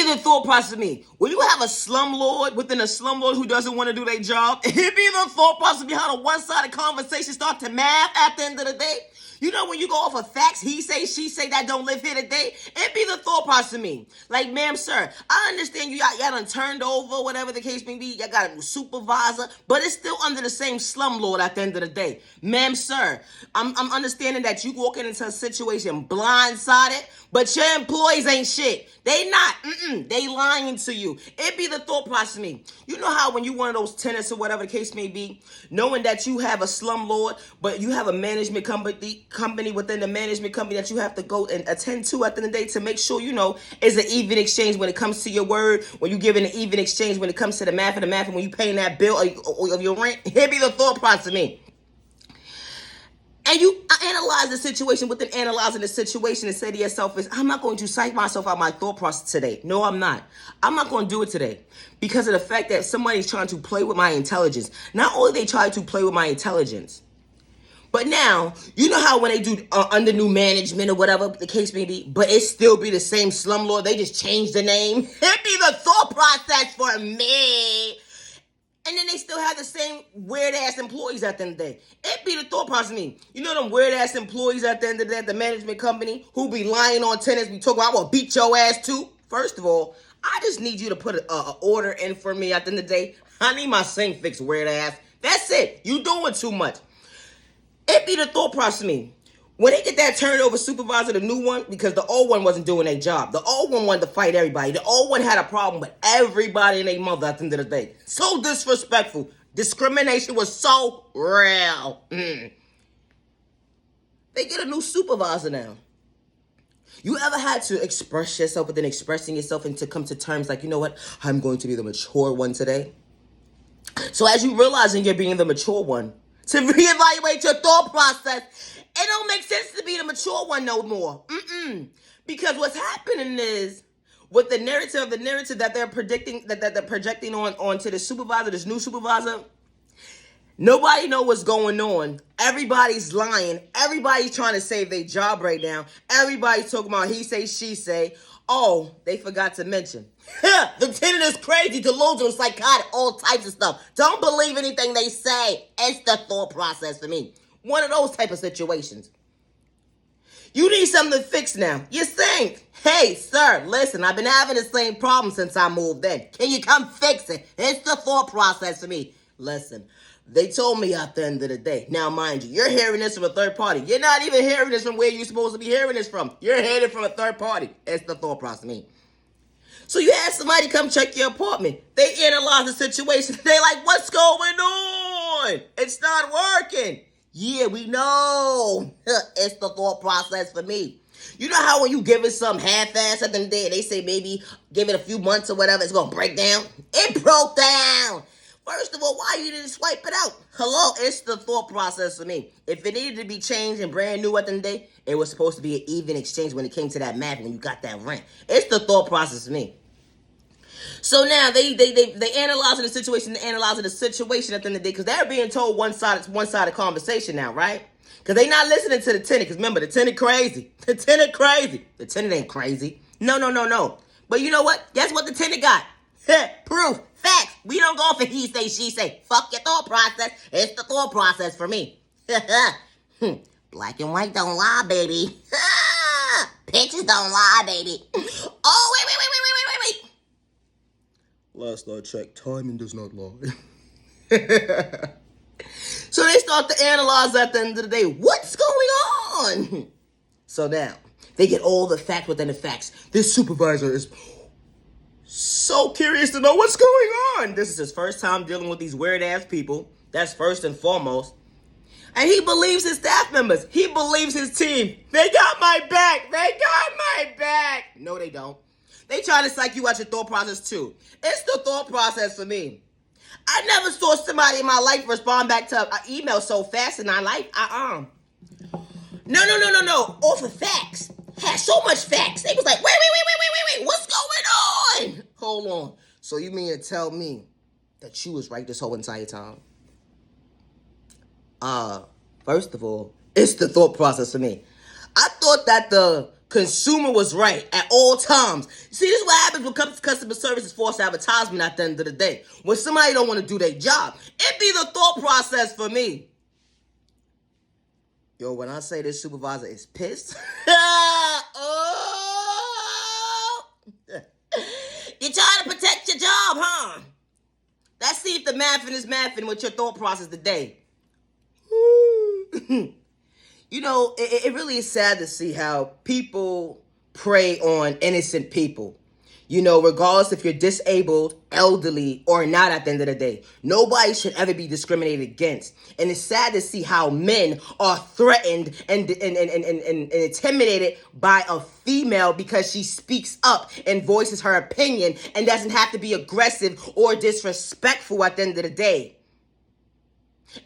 be the thought process of me. When you have a slumlord within a slumlord who doesn't want to do their job, it be the thought process behind a one-sided conversation start to math at the end of the day. You know when you go off of facts, he say, she say, that don't live here today, it be the thought process of me. Like, ma'am, sir, I understand y'all done turned over, whatever the case may be, y'all got a new supervisor, but it's still under the same slumlord at the end of the day. Ma'am, sir, I'm understanding that you walking into a situation blindsided, but your employees ain't shit. They not. They lying to you. It be the thought process of me. You know how when you one of those tenants or whatever the case may be, knowing that you have a slumlord, but you have a management company within the management company that you have to go and attend to at the end of the day to make sure, you know, it's an even exchange when it comes to your word, when you giving an even exchange when it comes to the math and when you paying that bill of your rent. It be the thought process of me. And you analyze the situation within analyzing the situation and say to yourself, I'm not going to psych myself out my thought process today. No, I'm not. I'm not going to do it today because of the fact that somebody's trying to play with my intelligence. Not only they try to play with my intelligence, but now, you know how when they do under new management or whatever the case may be, but it still be the same slumlord, they just change the name. It be the thought process for me. And then they still have the same weird-ass employees at the end of the day. It be the thought process of me. You know them weird-ass employees at the end of the day at the management company who be lying on tenants, be talking about, I will beat your ass too. First of all, I just need you to put an order in for me at the end of the day. I need my sink fixed, weird-ass. That's it. You doing too much. It be the thought process of me. When they get that turnover supervisor, the new one, because the old one wasn't doing their job. The old one wanted to fight everybody. The old one had a problem with everybody and their mother at the end of the day. So disrespectful. Discrimination was so real. They get a new supervisor now. You ever had to express yourself within expressing yourself and to come to terms like, you know what? I'm going to be the mature one today. So as you realizing you're being the mature one, to reevaluate your thought process, it don't make sense to be the mature one no more. Because what's happening is, with the narrative that they're predicting, that they're projecting onto the supervisor, this new supervisor, nobody know what's going on. Everybody's lying. Everybody's trying to save their job right now. Everybody's talking about he say, she say. Oh, they forgot to mention. The tenant is crazy, delusional, psychotic, all types of stuff. Don't believe anything they say. It's the thought process for me. One of those type of situations. You need something to fix now. You think, hey, sir, listen, I've been having the same problem since I moved in. Can you come fix it? It's the thought process for me. Listen, they told me at the end of the day. Now, mind you, you're hearing this from a third party. You're not even hearing this from where you're supposed to be hearing this from. You're hearing it from a third party. It's the thought process for me. So you ask somebody to come check your apartment. They analyze the situation. They like, what's going on? It's not working. Yeah, we know. It's the thought process for me. You know how when you give it some half-ass at the end of the day, they say maybe give it a few months or whatever, it's going to break down? It broke down. First of all, why you didn't swipe it out? Hello, it's the thought process for me. If it needed to be changed and brand new at the end of the day, it was supposed to be an even exchange when it came to that math when you got that rent. It's the thought process for me. So now they analyzing the situation, at the end of the day, because they're being told one-sided conversation now, right? Because they not listening to the tenant. Because remember, the tenant crazy. The tenant crazy. The tenant ain't crazy. No. But you know what? Guess what the tenant got? Proof. Facts. We don't go for he say, she say. Fuck your thought process. It's the thought process for me. Black and white don't lie, baby. Pictures don't lie, baby. Oh, wait. Last I checked, timing does not lie. So they start to analyze at the end of the day, what's going on? So now, they get all the facts within the facts. This supervisor is so curious to know what's going on. This is his first time dealing with these weird-ass people. That's first and foremost. And he believes his staff members. He believes his team. They got my back. No, they don't. They try to psych you out your thought process too. It's the thought process for me. I never saw somebody in my life respond back to an email so fast in my life. No. Off of facts. Had so much facts. They was like, wait. What's going on? Hold on. So you mean to tell me that you was right this whole entire time? First of all, it's the thought process for me. I thought that the Consumer was right at all times. See, this is what happens when customer service is false advertisement at the end of the day. When somebody don't want to do their job, it be the thought process for me. Yo, when I say this supervisor is pissed, oh, you're trying to protect your job, huh? Let's see if the mathing is mathing with your thought process today. You know, it really is sad to see how people prey on innocent people. You know, regardless if you're disabled, elderly, or not at the end of the day. Nobody should ever be discriminated against. And it's sad to see how men are threatened and intimidated by a female because she speaks up and voices her opinion and doesn't have to be aggressive or disrespectful at the end of the day.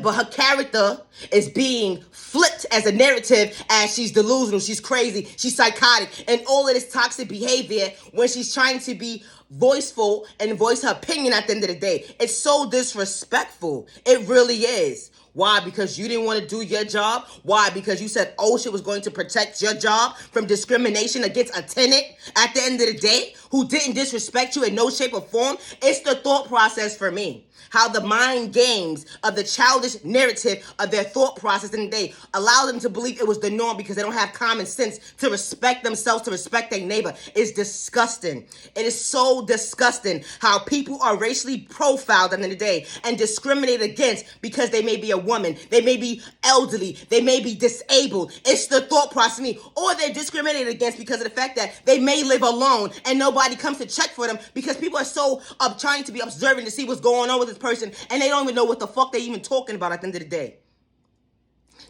But her character is being flipped as a narrative as she's delusional, she's crazy, she's psychotic, and all of this toxic behavior when she's trying to be voiceful and voice her opinion at the end of the day. It's so disrespectful. It really is. Why? Because you didn't want to do your job? Why? Because you said OSHA was going to protect your job from discrimination against a tenant at the end of the day who didn't disrespect you in no shape or form? It's the thought process for me. How the mind games of the childish narrative of their thought process in the day allow them to believe it was the norm because they don't have common sense to respect themselves, to respect their neighbor. It's disgusting. It is so disgusting how people are racially profiled at the end of the day and discriminated against because they may be a woman, they may be elderly, they may be disabled. It's the thought process of me. Or they're discriminated against because of the fact that they may live alone and nobody comes to check for them because people are so trying to be observant to see what's going on with this person and they don't even know what the fuck they even talking about at the end of the day.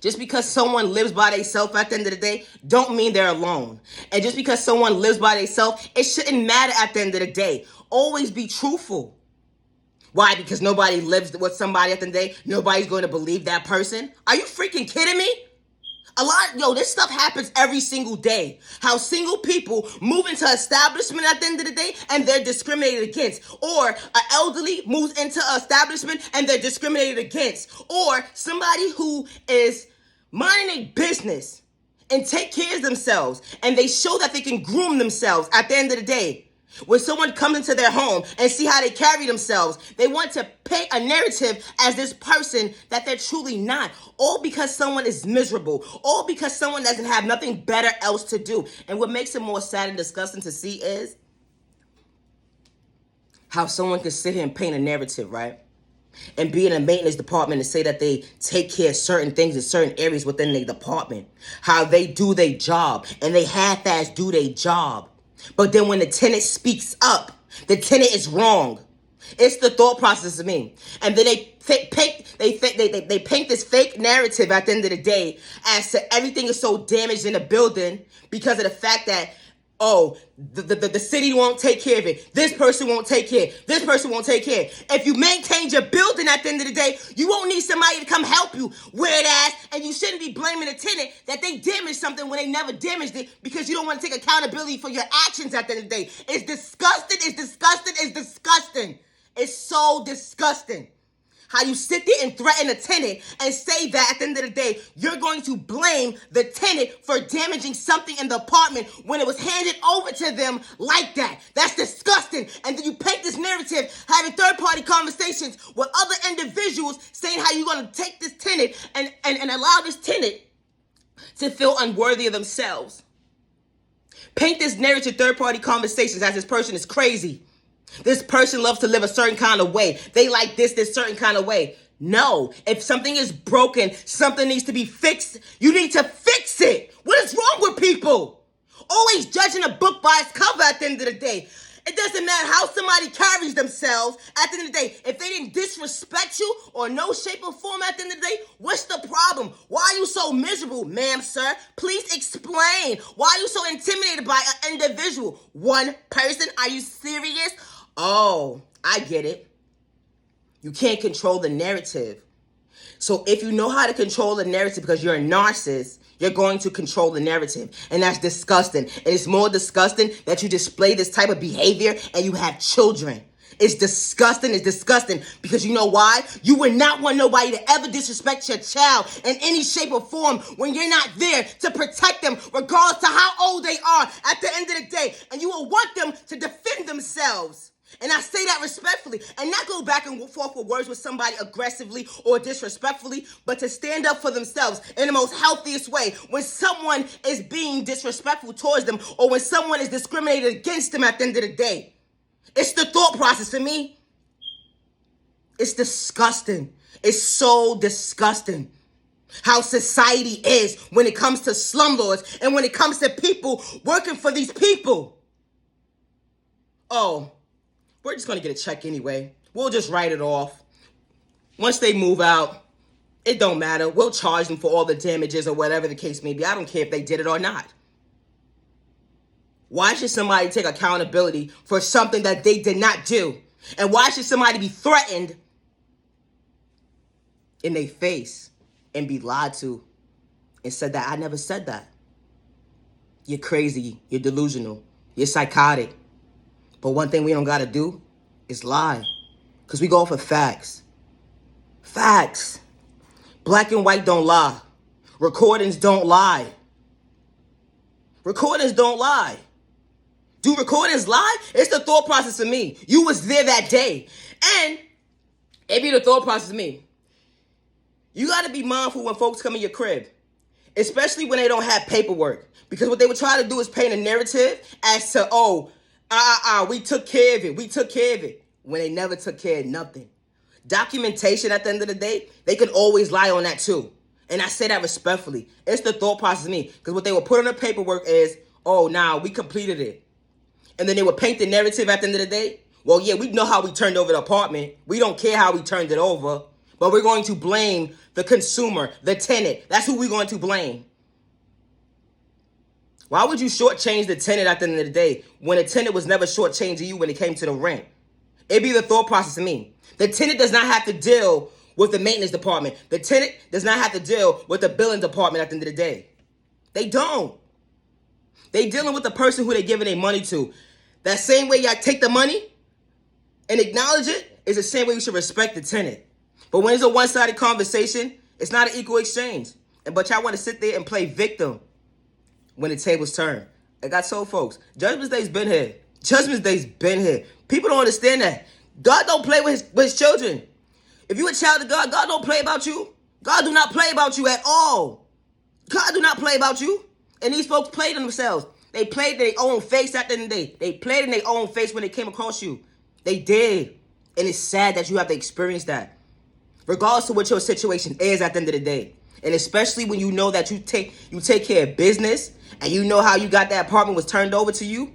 Just because someone lives by themselves at the end of the day don't mean they're alone. And just because someone lives by themselves, it shouldn't matter at the end of the day. Always be truthful. Why? Because nobody lives with somebody at the end of the day. Nobody's going to believe that person. Are you freaking kidding me? This stuff happens every single day. How single people move into establishment at the end of the day and they're discriminated against. Or an elderly moves into an establishment and they're discriminated against. Or somebody who is minding a business and take care of themselves and they show that they can groom themselves at the end of the day. When someone comes into their home and see how they carry themselves, they want to paint a narrative as this person that they're truly not. All because someone is miserable. All because someone doesn't have nothing better else to do. And what makes it more sad and disgusting to see is how someone can sit here and paint a narrative, right? And be in a maintenance department and say that they take care of certain things in certain areas within their department. How they do their job and they half-ass do their job. But then when the tenant speaks up, the tenant is wrong. It's the thought process of me. And then they paint this fake narrative at the end of the day as to everything is so damaged in the building because of the fact that, the city won't take care of it. This person won't take care. This person won't take care. If you maintain your building at the end of the day, you won't need somebody to come help you, weird ass, and you shouldn't be blaming a tenant that they damaged something when they never damaged it because you don't want to take accountability for your actions at the end of the day. It's disgusting. It's disgusting. It's disgusting. It's so disgusting. How you sit there and threaten a tenant and say that at the end of the day, you're going to blame the tenant for damaging something in the apartment when it was handed over to them like that. That's disgusting. And then you paint this narrative, having third-party conversations with other individuals saying how you're going to take this tenant and allow this tenant to feel unworthy of themselves. Paint this narrative, third-party conversations, as this person is crazy. This person loves to live a certain kind of way. They like this certain kind of way. No, if something is broken, something needs to be fixed. You need to fix it. What is wrong with people? Always judging a book by its cover at the end of the day. It doesn't matter how somebody carries themselves at the end of the day. If they didn't disrespect you or no shape or form at the end of the day, what's the problem? Why are you so miserable, ma'am, sir? Please explain. Why are you so intimidated by an individual? One person? Are you serious? Oh, I get it. You can't control the narrative. So if you know how to control the narrative because you're a narcissist, you're going to control the narrative. And that's disgusting. And it's more disgusting that you display this type of behavior and you have children. It's disgusting. It's disgusting. Because you know why? You would not want nobody to ever disrespect your child in any shape or form when you're not there to protect them, regardless to how old they are at the end of the day. And you will want them to defend themselves. And I say that respectfully, and not go back and forth with words with somebody aggressively or disrespectfully, but to stand up for themselves in the most healthiest way when someone is being disrespectful towards them or when someone is discriminated against them at the end of the day. It's the thought process for me. It's disgusting. It's so disgusting how society is when it comes to slumlords and when it comes to people working for these people. Oh, we're just going to get a check anyway. We'll just write it off. Once they move out, it don't matter. We'll charge them for all the damages or whatever the case may be. I don't care if they did it or not. Why should somebody take accountability for something that they did not do? And why should somebody be threatened in their face and be lied to and said that I never said that? You're crazy. You're delusional. You're psychotic. But one thing we don't got to do is lie. Because we go for facts. Facts. Black and white don't lie. Recordings don't lie. Recordings don't lie. Do recordings lie? It's the thought process of me. You was there that day. And it be the thought process of me. You got to be mindful when folks come in your crib. Especially when they don't have paperwork. Because what they would try to do is paint a narrative as to, we took care of it. We took care of it. When they never took care of nothing. Documentation at the end of the day, they can always lie on that too. And I say that respectfully. It's the thought process of me. Because what they will put on the paperwork is, we completed it. And then they would paint the narrative at the end of the day. Well, yeah, we know how we turned over the apartment. We don't care how we turned it over. But we're going to blame the consumer, the tenant. That's who we're going to blame. Why would you shortchange the tenant at the end of the day when a tenant was never shortchanging you when it came to the rent? It'd be the thought process of me. The tenant does not have to deal with the maintenance department. The tenant does not have to deal with the billing department at the end of the day. They don't. They dealing with the person who they're giving their money to. That same way y'all take the money and acknowledge it is the same way you should respect the tenant. But when it's a one-sided conversation, it's not an equal exchange. But y'all want to sit there and play victim when the tables turn. I got told folks, Judgment Day's been here. Judgment Day's been here. People don't understand that. God don't play with his children. If you a child of God, God don't play about you. God do not play about you at all. God do not play about you. And these folks played themselves. They played their own face at the end of the day. They played in their own face when they came across you. They did. And it's sad that you have to experience that. Regardless of what your situation is at the end of the day. And especially when you know that you take care of business and you know how you got that apartment was turned over to you.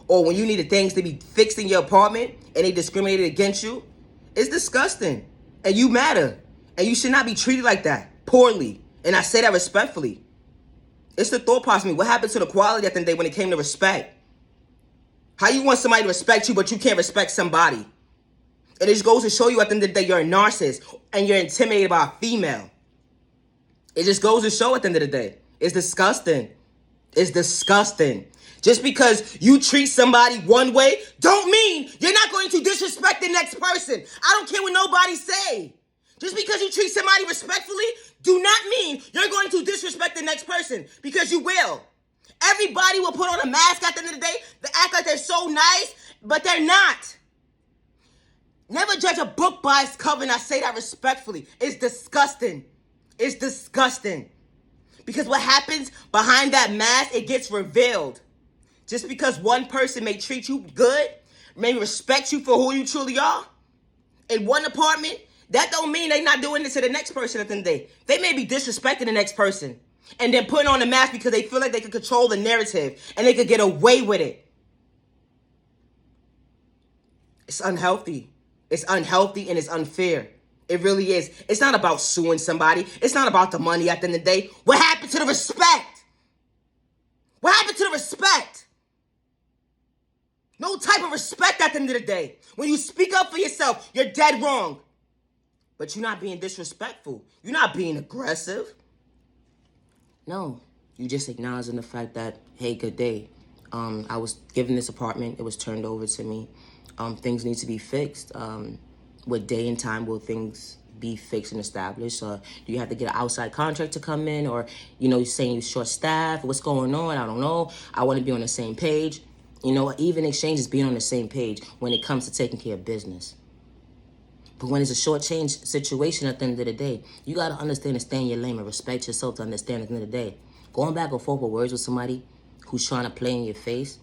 Or when you needed things to be fixed in your apartment and they discriminated against you. It's disgusting. And you matter. And you should not be treated like that. Poorly. And I say that respectfully. It's the thought process of me. What happened to the quality at the end of the day when it came to respect? How you want somebody to respect you, but you can't respect somebody? And it just goes to show you at the end of the day you're a narcissist and you're intimidated by a female. It just goes to show at the end of the day. It's disgusting. It's disgusting. Just because you treat somebody one way, don't mean you're not going to disrespect the next person. I don't care what nobody say. Just because you treat somebody respectfully, do not mean you're going to disrespect the next person. Because you will. Everybody will put on a mask at the end of the day. They act like they're so nice, but they're not. Never judge a book by its cover, and I say that respectfully. It's disgusting. It's disgusting. Because what happens behind that mask, it gets revealed. Just because one person may treat you good, may respect you for who you truly are, in one apartment, that don't mean they're not doing it to the next person at the end of the day. They may be disrespecting the next person and then putting on a mask because they feel like they can control the narrative and they could get away with it. It's unhealthy. It's unhealthy and it's unfair. It really is. It's not about suing somebody. It's not about the money at the end of the day. What happened to the respect? What happened to the respect? No type of respect at the end of the day. When you speak up for yourself, you're dead wrong. But you're not being disrespectful. You're not being aggressive. No, you just acknowledging the fact that, hey, good day. I was given this apartment. It was turned over to me. Things need to be fixed. What day and time will things be fixed and established? Or do you have to get an outside contract to come in? Or, you're saying you're short staffed? What's going on? I don't know. I want to be on the same page. Even exchange is being on the same page when it comes to taking care of business. But when it's a short change situation at the end of the day, you got to understand and stay in your lane and respect yourself to understand at the end of the day. Going back and forth with words with somebody who's trying to play in your face,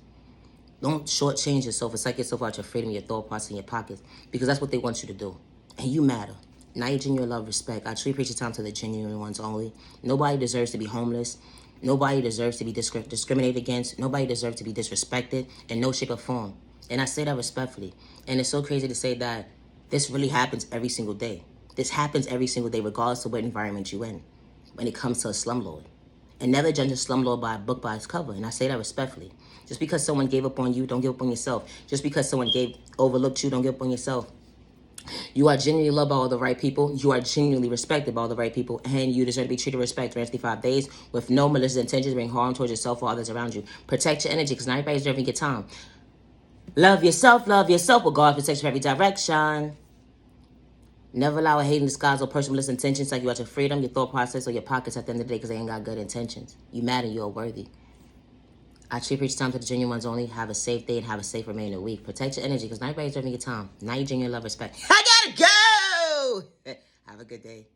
don't shortchange yourself and psych yourself out your freedom, your thought process, and your pockets, because that's what they want you to do. And you matter. Now you genuine love, respect. I truly preach your time to the genuine ones only. Nobody deserves to be homeless. Nobody deserves to be discriminated against. Nobody deserves to be disrespected in no shape or form. And I say that respectfully. And it's so crazy to say that this really happens every single day. This happens every single day, regardless of what environment you're in, when it comes to a slumlord. And never judge a slumlord by a book by its cover. And I say that respectfully. Just because someone gave up on you, don't give up on yourself. Just because someone overlooked you, don't give up on yourself. You are genuinely loved by all the right people. You are genuinely respected by all the right people. And you deserve to be treated with respect 365 days with no malicious intentions, bring harm towards yourself or others around you. Protect your energy, because not everybody's deserving your time. Love yourself, with God protection for every direction. Never allow a hating disguise or personal malicious intentions like you out your freedom, your thought process, or your pockets at the end of the day, because they ain't got good intentions. You mad and you are worthy. I treat preach time to the genuine ones only. Have a safe day and have a safe remaining week. Protect your energy, because not everybody's serving your time. Now you genuine love, respect. I gotta go! Have a good day.